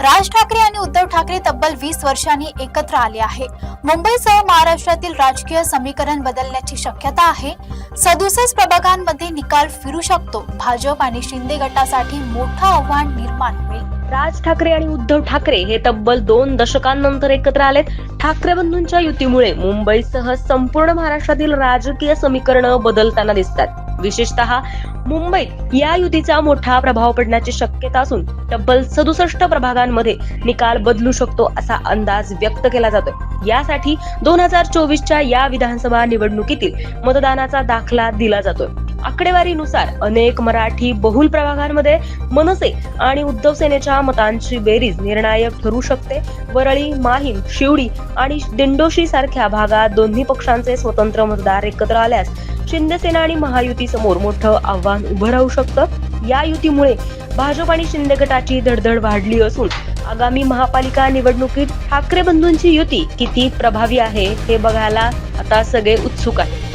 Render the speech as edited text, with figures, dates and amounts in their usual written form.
राज ठाकरे आणि उद्धव ठाकरे तब्बल 20 वर्षांनी एकत्र आले आहे. मुंबईसह महाराष्ट्रातील राजकीय समीकरण बदलण्याची शक्यता आहे. 67 प्रभागांमध्ये निकाल फिरू शकतो. भाजप आणि शिंदे गटासाठी मोठं आव्हान निर्माण होईल. राज ठाकरे आणि उद्धव ठाकरे हे तब्बल 2 दशकांनंतर एकत्र आलेत. ठाकरे बंधूंच्या युतीमुळे मुंबईसह संपूर्ण महाराष्ट्रातील राजकीय समीकरण बदलताना दिसतात. विशेषतः मुंबईत या युतीचा मोठा प्रभाव पडण्याची शक्यता असून तब्बल 67 प्रभागांमध्ये निकाल बदलू शकतो असा अंदाज व्यक्त केला जातोय. यासाठी 2024च्या या विधानसभा निवडणुकीतील मतदानाचा दाखला दिला जातोय. आकडेवारीनुसार अनेक मराठी बहुल प्रभागांमध्ये मनसे आणि उद्धव सेनेच्या मतांची बेरीज निर्णायक ठरू शकते. वरळी, माहीम, शिवडी आणि दिंडोशी सारख्या भागात दोन्ही पक्षांचे स्वतंत्र मतदार एकत्र आल्यास शिंदे सेना आणि महायुती समोर मोठं आव्हान उभं राहू शकतं. या युतीमुळे भाजप आणि शिंदे गटाची धडधड वाढली असून आगामी महापालिका निवडणुकीत ठाकरे बंधूंची युती किती प्रभावी आहे हे बघायला आता सगळे उत्सुक आहेत.